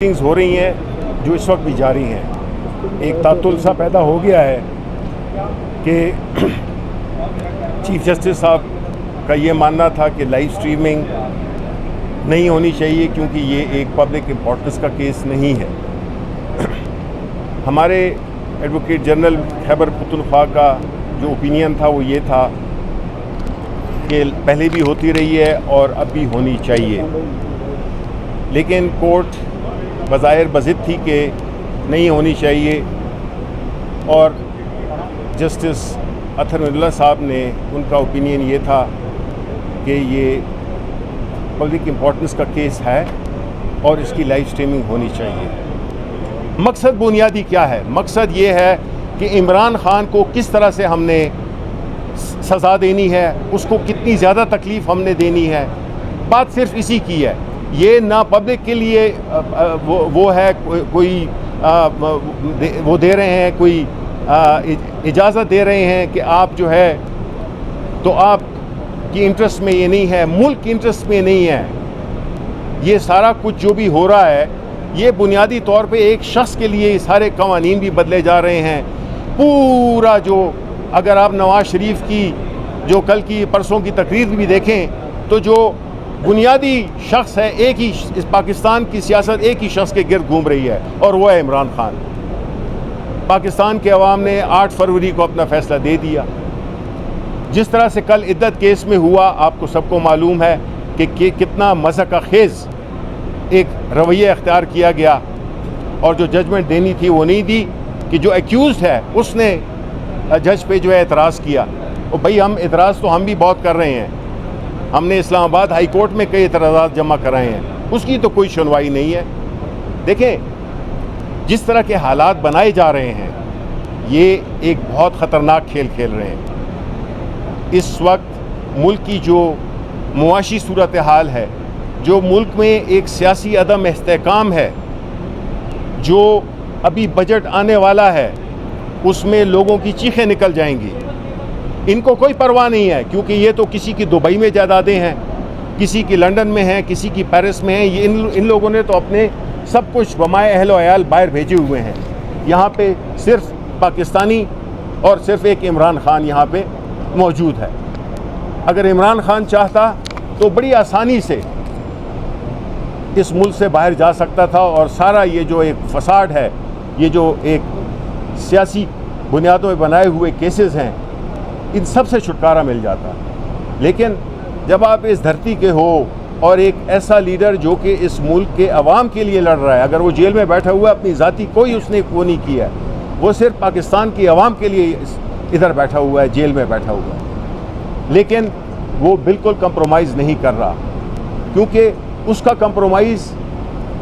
Meetings हो रही हैं जो इस वक्त भी जारी हैं। एक तातुल सा पैदा हो गया है कि चीफ जस्टिस साहब का ये मानना था कि लाइव स्ट्रीमिंग नहीं होनी चाहिए क्योंकि ये एक पब्लिक इम्पोर्टेंस का केस नहीं है। हमारे एडवोकेट जनरल खैबर पख्तूनख्वा का जो ओपिनियन था वो ये था कि पहले भी होती रही है और अब भी होनी चाहिए, लेकिन कोर्ट बज़ाहिर बज़िद थी कि नहीं होनी चाहिए और जस्टिस अतर मिर्ज़ा साहब ने उनका ओपिनियन ये था कि ये पब्लिक इम्पोर्टेंस का केस है और इसकी लाइव स्ट्रीमिंग होनी चाहिए। मकसद बुनियादी क्या है? मकसद ये है कि इमरान ख़ान को किस तरह से हमने सज़ा देनी है, उसको कितनी ज़्यादा तकलीफ़ हमने देनी है। बात सिर्फ इसी की है। ये ना पब्लिक के लिए वो है कोई वो दे रहे हैं, कोई इजाज़त दे रहे हैं कि आप जो है तो आप की इंटरेस्ट में ये नहीं है, मुल्क की इंटरेस्ट में नहीं है। ये सारा कुछ जो भी हो रहा है ये बुनियादी तौर पे एक शख्स के लिए सारे कवानीन भी बदले जा रहे हैं। पूरा जो अगर आप नवाज शरीफ की जो कल की परसों की तकरीर भी देखें तो जो बुनियादी शख्स है, एक ही इस पाकिस्तान की सियासत एक ही शख्स के गिर्द घूम रही है और वो है इमरान ख़ान। पाकिस्तान के अवाम ने 8 फरवरी को अपना फ़ैसला दे दिया। जिस तरह से कल इद्दत केस में हुआ, आपको सबको मालूम है कि कितना मज़हक़ खेज़ एक रवैया अख्तियार किया गया और जो जजमेंट देनी थी वो नहीं दी कि जो एक्यूज़ है उसने जज पे जो है एतराज़ किया। और भाई हम एतराज़ तो हम भी बहुत कर रहे हैं, हमने इस्लामाबाद हाई कोर्ट में कई एतराज़ात जमा कराए हैं, उसकी तो कोई सुनवाई नहीं है। देखें जिस तरह के हालात बनाए जा रहे हैं ये एक बहुत ख़तरनाक खेल खेल रहे हैं। इस वक्त मुल्क की जो मुआशी सूरत हाल है, जो मुल्क में एक सियासी अदम इस्तेहकाम है, जो अभी बजट आने वाला है उसमें लोगों की चीखें निकल जाएंगी। इनको कोई परवाह नहीं है क्योंकि ये तो किसी की दुबई में जायदादें हैं, किसी की लंदन में हैं, किसी की पेरिस में हैं। ये इन लोगों ने तो अपने सब कुछ बमाए अहल वयाल बाहर भेजे हुए हैं। यहाँ पे सिर्फ पाकिस्तानी और सिर्फ एक इमरान ख़ान यहाँ पे मौजूद है। अगर इमरान ख़ान चाहता तो बड़ी आसानी से इस मुल्क से बाहर जा सकता था और सारा ये जो एक फसाड है, ये जो एक सियासी बुनियादों में बनाए हुए केसेस हैं, इन सब से छुटकारा मिल जाता। लेकिन जब आप इस धरती के हो और एक ऐसा लीडर जो कि इस मुल्क के अवाम के लिए लड़ रहा है, अगर वो जेल में बैठा हुआ है, अपनी ज़ाती कोई उसने वो नहीं किया है, वो सिर्फ पाकिस्तान की अवाम के लिए इधर बैठा हुआ है, जेल में बैठा हुआ है, लेकिन वो बिल्कुल कंप्रोमाइज़ नहीं कर रहा क्योंकि उसका कंप्रोमाइज़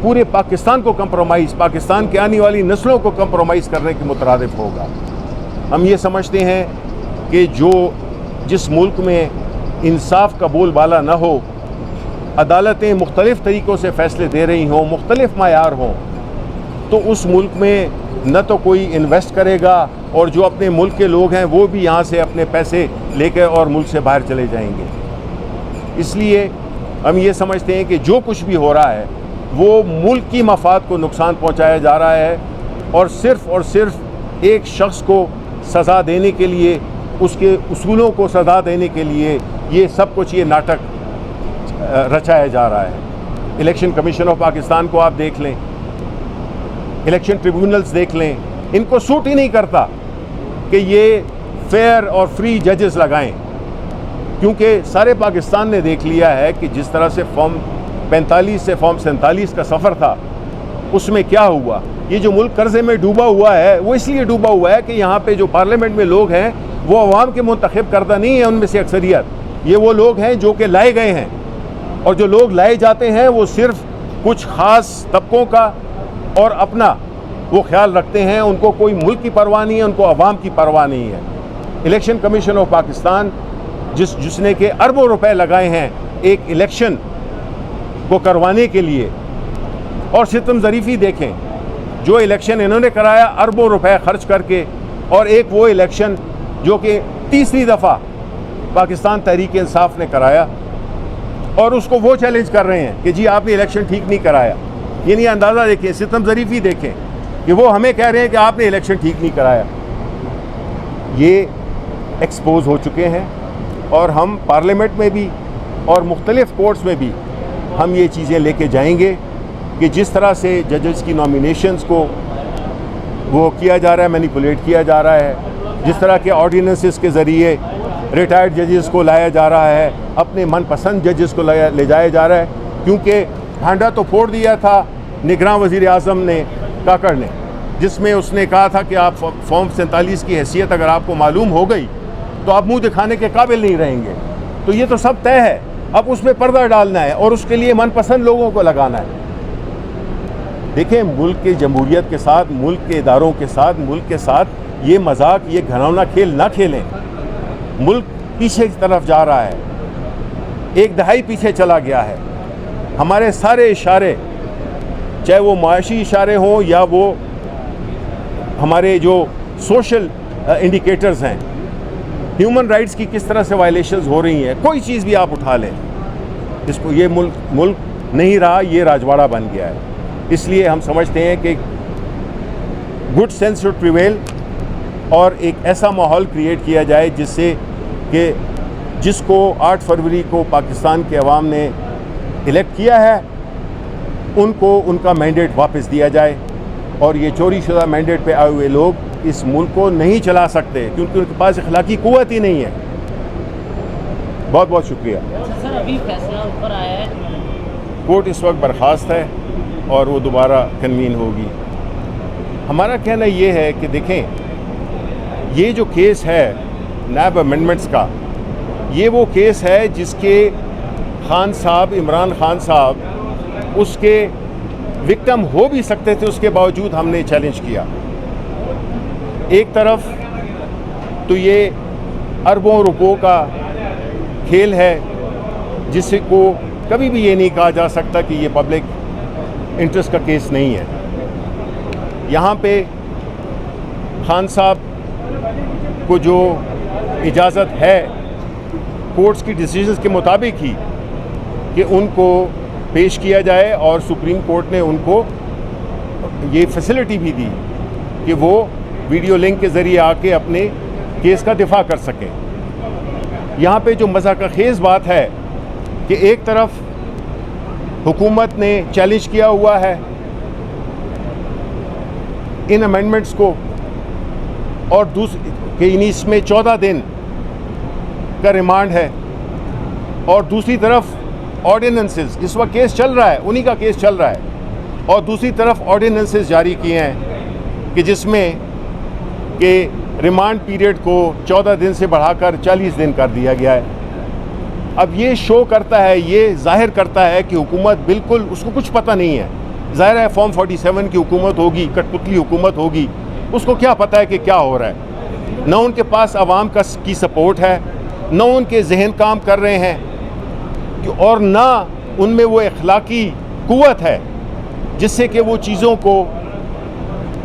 पूरे पाकिस्तान को कंप्रोमाइज़, पाकिस्तान के आने वाली नस्लों को कंप्रोमाइज़ करने के मुतरादिफ होगा। हम ये समझते हैं कि जिस मुल्क में इंसाफ का बोलबाला न हो, अदालतें मुख्तलिफ़ तरीक़ों से फ़ैसले दे रही हों, मुख्तलिफ़ मायार हों, तो उस मुल्क में न तो कोई इन्वेस्ट करेगा और जो अपने मुल्क के लोग हैं वो भी यहाँ से अपने पैसे लेकर और मुल्क से बाहर चले जाएंगे। इसलिए हम ये समझते हैं कि जो कुछ भी हो रहा है वो मुल्क की मफाद को नुकसान पहुँचाया जा रहा है और सिर्फ एक शख्स को सज़ा देने के लिए, उसके उसूलों को सज़ा देने के लिए ये सब कुछ ये नाटक रचाया जा रहा है। इलेक्शन कमीशन ऑफ पाकिस्तान को आप देख लें, इलेक्शन ट्रिब्यूनल्स देख लें, इनको सूट ही नहीं करता कि ये फेयर और फ्री जजेस लगाएं, क्योंकि सारे पाकिस्तान ने देख लिया है कि जिस तरह से फॉर्म 45 से फॉर्म 47 का सफ़र था उसमें क्या हुआ। ये जो मुल्क कर्ज़े में डूबा हुआ है वो इसलिए डूबा हुआ है कि यहाँ पे जो पार्लियामेंट में लोग हैं वो अवाम के मुंतखब करदा नहीं है, उनमें से अक्सरियत ये वो लोग हैं जो कि लाए गए हैं, और जो लोग लाए जाते हैं वो सिर्फ कुछ ख़ास तबकों का और अपना वो ख्याल रखते हैं। उनको कोई मुल्क की परवाह नहीं है, उनको अवाम की परवाह नहीं है। इलेक्शन कमीशन ऑफ पाकिस्तान जिसने के अरबों रुपए लगाए हैं एक इलेक्शन को करवाने के लिए, और सितम ज़रीफ़ी देखें, जो इलेक्शन इन्होंने कराया अरबों रुपए खर्च करके, और एक वो इलेक्शन जो कि तीसरी दफ़ा पाकिस्तान तहरीक इंसाफ ने कराया और उसको वो चैलेंज कर रहे हैं कि जी आपने इलेक्शन ठीक नहीं कराया। यानी अंदाज़ा देखें, सितम ज़रीफ़ी देखें कि वो हमें कह रहे हैं कि आपने इलेक्शन ठीक नहीं कराया। ये एक्सपोज हो चुके हैं और हम पार्लियामेंट में भी और मुख्तलिफ़ कोर्ट्स में भी हम ये चीज़ें लेके जाएंगे कि जिस तरह से जजेस की नॉमिनेशंस को वो किया जा रहा है, मैनिपुलेट किया जा रहा है, जिस तरह के ऑर्डिनेंसेस के ज़रिए रिटायर्ड जजेस को लाया जा रहा है, अपने मनपसंद जजेस को ले जाया जा रहा है। क्योंकि भांडा तो फोड़ दिया था निगरान वज़ीर आज़म ने, काकड़ ने, जिसमें उसने कहा था कि आप फॉर्म 47 की हैसियत अगर आपको मालूम हो गई तो आप मुंह दिखाने के काबिल नहीं रहेंगे। तो ये तो सब तय है, अब उसमें पर्दा डालना है और उसके लिए मनपसंद लोगों को लगाना है। देखें, मुल्क की जमहूरियत के साथ, मुल्क के इदारों के साथ, मुल्क के साथ ये मजाक, ये घिनौना खेल ना खेलें। मुल्क पीछे की तरफ जा रहा है, एक दहाई पीछे चला गया है। हमारे सारे इशारे, चाहे वो माशी इशारे हों या वो हमारे जो सोशल इंडिकेटर्स हैं, ह्यूमन राइट्स की किस तरह से वायलेशंस हो रही हैं, कोई चीज़ भी आप उठा लें, इसको ये मुल्क नहीं रहा, ये राजवाड़ा बन गया है। इसलिए हम समझते हैं कि गुड सेंस शुड प्रिवेल और एक ऐसा माहौल क्रिएट किया जाए जिससे कि जिसको 8 फरवरी को पाकिस्तान के अवाम ने इलेक्ट किया है उनको उनका मैंडेट वापस दिया जाए और ये चोरी शुदा मैंडेट पे आए हुए लोग इस मुल्क को नहीं चला सकते क्योंकि उनके पास अखलाकी कुव्वत ही नहीं है। बहुत बहुत शुक्रिया। सर, अभी फैसला ऊपर आया है, कोर्ट इस वक्त बर्खास्त है और वो दोबारा कन्वीन होगी। हमारा कहना ये है कि देखें, ये जो केस है नैब अमेंडमेंट्स का, ये वो केस है जिसके खान साहब, इमरान खान साहब उसके विक्टिम हो भी सकते थे, उसके बावजूद हमने चैलेंज किया। एक तरफ तो ये अरबों रुपयों का खेल है जिससे को कभी भी ये नहीं कहा जा सकता कि ये पब्लिक इंटरेस्ट का केस नहीं है। यहाँ पे खान साहब को जो इजाज़त है कोर्ट्स की डिसीजंस के मुताबिक ही कि उनको पेश किया जाए और सुप्रीम कोर्ट ने उनको ये फैसिलिटी भी दी कि वो वीडियो लिंक के ज़रिए आके अपने केस का दिफा कर सकें। यहाँ पे जो मज़ाक़खेज़ बात है कि एक तरफ हुकूमत ने चैलेंज किया हुआ है इन अमेंडमेंट्स को और इसमें 14 दिन का रिमांड है और दूसरी तरफ ऑर्डिनेंसेस, इस वक्त केस चल रहा है, उन्हीं का केस चल रहा है और दूसरी तरफ ऑर्डिनेंसेस जारी किए हैं कि जिसमें कि रिमांड पीरियड को 14 दिन से बढ़ाकर 40 दिन कर दिया गया है। अब ये शो करता है, ये जाहिर करता है कि हुकूमत बिल्कुल उसको कुछ पता नहीं है। ज़ाहिर है फॉर्म 47 की हुकूमत होगी, कठपुतली हुकूमत होगी, उसको क्या पता है कि क्या हो रहा है। न उनके पास आवाम की सपोर्ट है, न उनके जहन काम कर रहे हैं और ना उनमें वो अखलाकी कुव्वत है जिससे कि वो चीज़ों को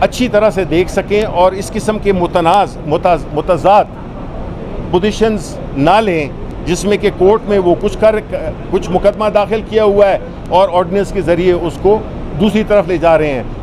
अच्छी तरह से देख सकें और इस किस्म के मुतज़ाद पोजीशंस ना लें जिसमें कि कोर्ट में वो कुछ मुकदमा दाखिल किया हुआ है और ऑर्डिनेंस के ज़रिए उसको दूसरी तरफ ले जा रहे हैं।